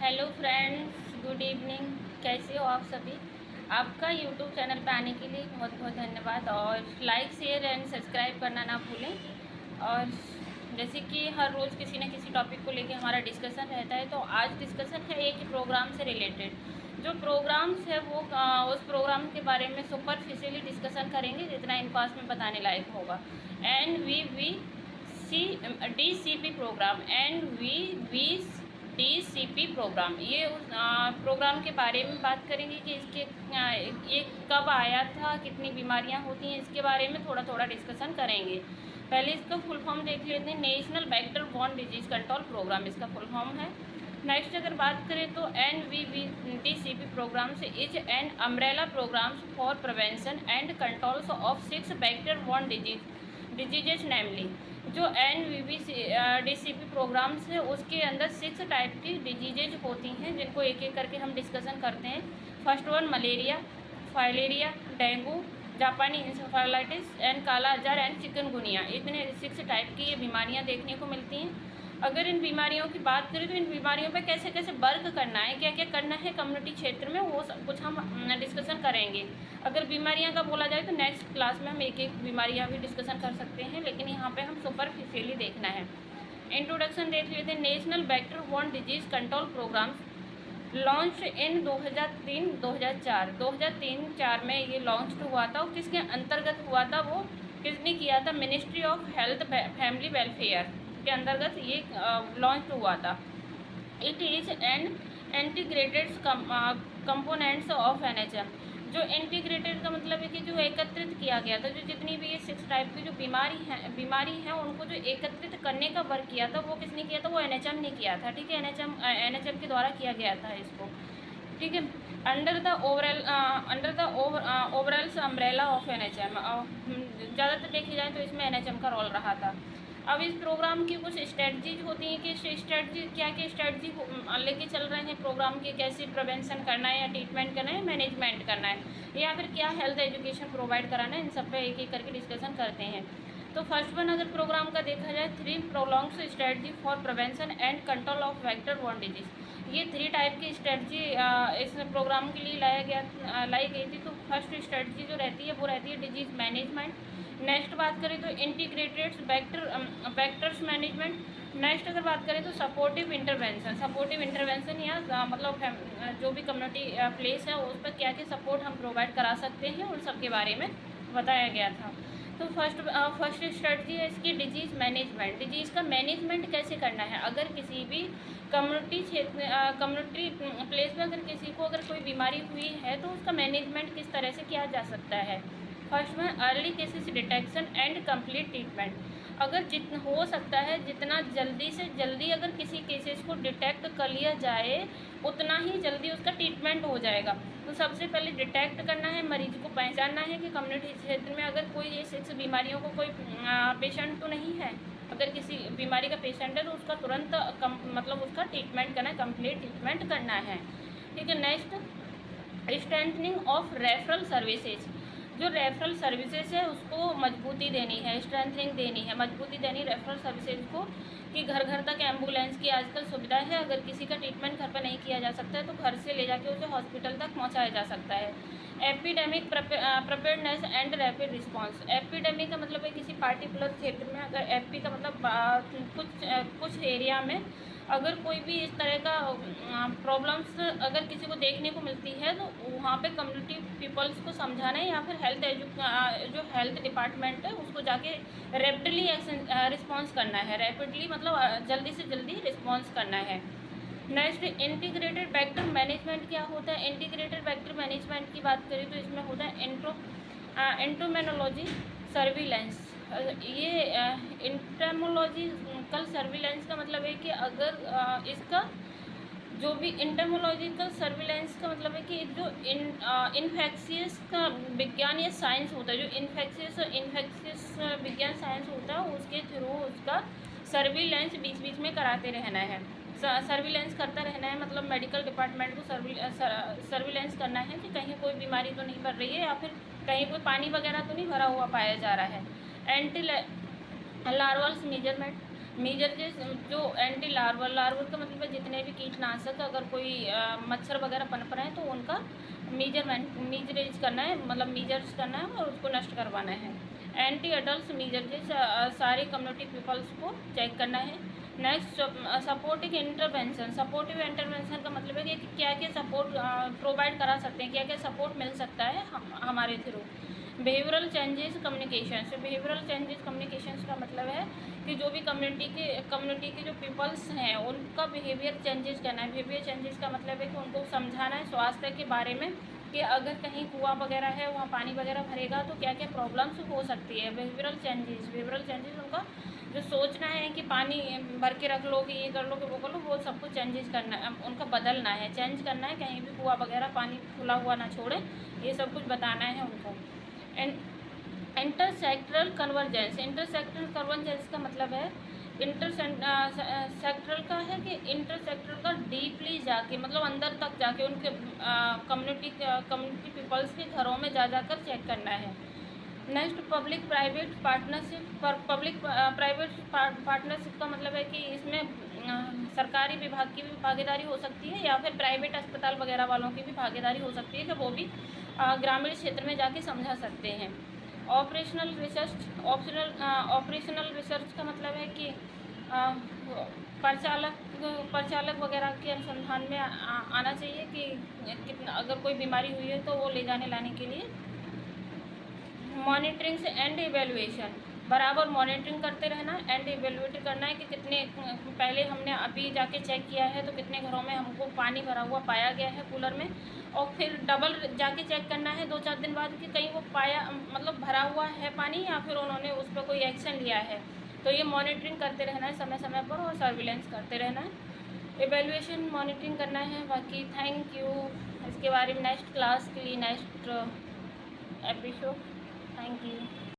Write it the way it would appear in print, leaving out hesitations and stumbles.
Hello friends, good evening. कैसे हो आप सभी? आपका यूट्यूब चैनल पे आने के लिए बहुत बहुत धन्यवाद और लाइक शेयर एंड सब्सक्राइब करना ना भूलें। और जैसे कि हर रोज़ किसी न किसी टॉपिक को लेके हमारा डिस्कशन रहता है, तो आज डिस्कशन है एक प्रोग्राम से रिलेटेड। जो प्रोग्राम्स है वो उस प्रोग्राम के बारे में सुपरफिशियली डिस्कशन करेंगे जितना इन पास में बताने लायक होगा। DCP प्रोग्राम DCP प्रोग्राम, ये उस प्रोग्राम के बारे में बात करेंगे कि ये कब आया था, कितनी बीमारियां होती हैं, इसके बारे में थोड़ा थोड़ा डिस्कशन करेंगे। पहले इसका फुल फॉर्म देख लेते हैं। National vector borne disease control programme इसका फुल फॉर्म है। नेक्स्ट अगर बात करें तो NVVDCP प्रोग्राम से is an umbrella programmes for prevention and controls of 6 vector borne diseases namely. जो NVVDCP प्रोग्राम्स है उसके अंदर 6 टाइप की डिजीजेज होती हैं, जिनको एक एक करके हम डिस्कशन करते हैं। First one malaria, filaria, dengue, जापानी इंसेफेलाइटिस एंड काला अजार एंड चिकनगुनिया। इतने 6 टाइप की ये बीमारियां देखने को मिलती हैं। अगर इन बीमारियों की बात करें तो इन बीमारियों पे कैसे कैसे वर्क करना है, क्या क्या करना है कम्युनिटी क्षेत्र में, वो सब कुछ हम डिस्कशन करेंगे। अगर बीमारियां का बोला जाए तो नेक्स्ट क्लास में हम एक एक बीमारियां भी डिस्कशन कर सकते हैं, लेकिन यहाँ पे हम सुपरफिशियली देखना है। इंट्रोडक्शन देख लेते हैं। National vector borne disease control programmes launch in 2003-2004। 2003-4 में ये लॉन्च हुआ था। और किसके अंतर्गत हुआ था, वो किसने किया था? Ministry of health family welfare के अंतर्गत ये लॉन्च हुआ था। It is an integrated components of NHM। जो इंटीग्रेटेड का मतलब है कि जो एकत्रित किया गया था, जो जितनी भी ये 6 टाइप की जो बीमारी हैं उनको जो एकत्रित करने का वर्क किया था, वो किसने किया था? वो NHM ने किया था। ठीक है, NHM के द्वारा किया गया था इसको। ठीक है, under the overall umbrella of NHM। ज़्यादातर देखी जाए तो इसमें NHM का रोल रहा था। अब इस प्रोग्राम की कुछ स्ट्रेटजीज होती हैं कि स्ट्रेटजी क्या क्या स्ट्रेटजी लेके चल रहे हैं प्रोग्राम के, कैसे प्रिवेंशन करना है या ट्रीटमेंट करना है, मैनेजमेंट करना है, या फिर क्या हेल्थ एजुकेशन प्रोवाइड कराना है। इन सब पे एक एक करके डिस्कशन करते हैं। तो फर्स्ट वन अगर प्रोग्राम का देखा जाए, 3 prolonged strategy for prevention and control of vector borne disease. ये 3 टाइप की स्ट्रेटजी इस प्रोग्राम के लिए लाई गई थी। तो फर्स्ट स्ट्रेटजी जो रहती है वो रहती है डिजीज़ मैनेजमेंट। नेक्स्ट बात करें तो इंटीग्रेटेड वेक्टर्स मैनेजमेंट। नेक्स्ट अगर बात करें तो सपोर्टिव इंटरवेंशन या मतलब जो भी कम्युनिटी प्लेस है उस पर क्या क्या सपोर्ट हम प्रोवाइड करा सकते हैं, उन सब के बारे में बताया गया था। तो फर्स्ट स्ट्रेटजी है इसकी डिजीज़ मैनेजमेंट। डिजीज़ का मैनेजमेंट कैसे करना है, अगर किसी भी कम्युनिटी प्लेस में अगर किसी को अगर कोई बीमारी हुई है तो उसका मैनेजमेंट किस तरह से किया जा सकता है। फर्स्ट में early cases detection and complete treatment. अगर हो सकता है जितना जल्दी से जल्दी अगर किसी केसेस को डिटेक्ट कर लिया जाए उतना ही जल्दी उसका ट्रीटमेंट हो जाएगा। तो सबसे पहले डिटेक्ट करना है, मरीज को पहचानना है कि कम्युनिटी क्षेत्र में अगर कोई ये 6 बीमारियों को कोई पेशेंट तो नहीं है। अगर किसी बीमारी का पेशेंट है तो उसका तुरंत मतलब उसका ट्रीटमेंट करना है, कंप्लीट ट्रीटमेंट करना है। ठीक है, next strengthening of referral services. जो रेफरल सर्विसेज है उसको मजबूती देनी है, स्ट्रेंथनिंग देनी है, मजबूती देनी रेफरल सर्विसेज को, कि घर घर तक एम्बुलेंस की आजकल सुविधा है। अगर किसी का ट्रीटमेंट घर पर नहीं किया जा सकता है तो घर से ले जाके उसे हॉस्पिटल तक पहुंचाया जा सकता है। Epidemic preparedness and rapid response. Epidemic का मतलब है किसी पार्टिकुलर क्षेत्र में, अगर एपी का मतलब कुछ एरिया में अगर कोई भी इस तरह का प्रॉब्लम्स अगर किसी को देखने को मिलती है तो वहाँ पे कम्युनिटी पीपल्स को समझाना है, या फिर जो हेल्थ डिपार्टमेंट है उसको जाके रैपिडली रिस्पॉन्स करना है। रैपिडली मतलब जल्दी से जल्दी रिस्पॉन्स करना है। नेक्स्ट इंटीग्रेटेड वेक्टर मैनेजमेंट क्या होता है? इंटीग्रेटेड वेक्टर मैनेजमेंट की बात करें तो इसमें होता है एंटोमेनोलॉजी सर्विलेंस। ये इंटरमोलॉजिकल सर्विलेंस का मतलब है कि अगर इसका जो भी इंटरमोलॉजिकल सर्विलेंस का मतलब है कि जो इन्फेक्शियस का विज्ञान या साइंस होता है, जो इन्फेक्शियस विज्ञान साइंस होता है उसके थ्रू उसका सर्विलेंस बीच बीच में कराते रहना है। सर्विलेंस करता रहना है मतलब मेडिकल डिपार्टमेंट को सर्विलेंस करना है कि कहीं कोई बीमारी तो नहीं बढ़ रही है, या फिर कहीं कोई पानी वगैरह तो नहीं भरा हुआ पाया जा रहा है। एंटी लार्वल्स मेजरमेंट, जो एंटी लार्वल का मतलब है जितने भी कीटनाशक अगर कोई मच्छर वगैरह पनप रहे हैं तो उनका मीजरेज करना है, मतलब मीजर्स करना है और उसको नष्ट करवाना है। एंटी अडल्ट मीजरेज सारे कम्युनिटी पीपल्स को चेक करना है। Next supportive intervention. Supportive intervention का मतलब है कि क्या क्या सपोर्ट प्रोवाइड करा सकते हैं, क्या क्या सपोर्ट मिल सकता है हमारे थ्रू। Behavioural changes communication. तो बिहेवियरल चेंजेस कम्युनिकेशन का मतलब है कि जो भी कम्युनिटी के जो पीपल्स हैं उनका बिहेवियर चेंजेस करना है। बिहेवियर चेंजेस का मतलब है कि उनको समझाना है स्वास्थ्य के बारे में कि अगर कहीं कुआं वगैरह है, वहाँ पानी वगैरह भरेगा तो क्या क्या प्रॉब्लम्स हो सकती है। बिहेवियरल चेंजेस उनका जो सोचना है कि पानी भर के रख लो, कि ये कर लो, कि वो कर लो, वो सब कुछ चेंजेस करना है, उनका बदलना है, चेंज करना है, कहीं भी कुआं वगैरह पानी खुला हुआ ना छोड़े, ये सब कुछ बताना है उनको। इंटरसेक्टरल कन्वर्जेंस। इंटरसेक्टरल कन्वर्जेंस का मतलब है सेक्टरल का है कि इंटरसेक्टरल का डीपली जाके, मतलब अंदर तक जाके उनके कम्युनिटी पीपल्स के घरों में जाकर चेक करना है। Next public private partnership. Public private partnership का मतलब है कि इसमें सरकारी विभाग की भी भागीदारी हो सकती है या फिर प्राइवेट अस्पताल वगैरह वालों की भी भागीदारी हो सकती है कि वो भी ग्रामीण क्षेत्र में जाके समझा सकते हैं। ऑपरेशनल रिसर्च का मतलब है कि परिचालक वगैरह के अनुसंधान में आना चाहिए कि कितना, अगर कोई बीमारी हुई है तो वो ले जाने लाने के लिए। Monitoring and evaluation. बराबर मॉनिटरिंग करते रहना, एंड इवेल्युएट करना है कि कितने, पहले हमने अभी जाके चेक किया है तो कितने घरों में हमको पानी भरा हुआ पाया गया है कूलर में, और फिर डबल जाके चेक करना है 2-4 दिन बाद कि कहीं वो पाया, मतलब भरा हुआ है पानी या फिर उन्होंने उस पर कोई एक्शन लिया है। तो ये मॉनिटरिंग करते रहना है समय समय पर और सर्विलेंस करते रहना है। इवेल्युएशन मॉनिटरिंग करना है। बाकी थैंक यू। इसके बारे में नेक्स्ट क्लास के लिए नेक्स्ट एपिसोड। Thank you.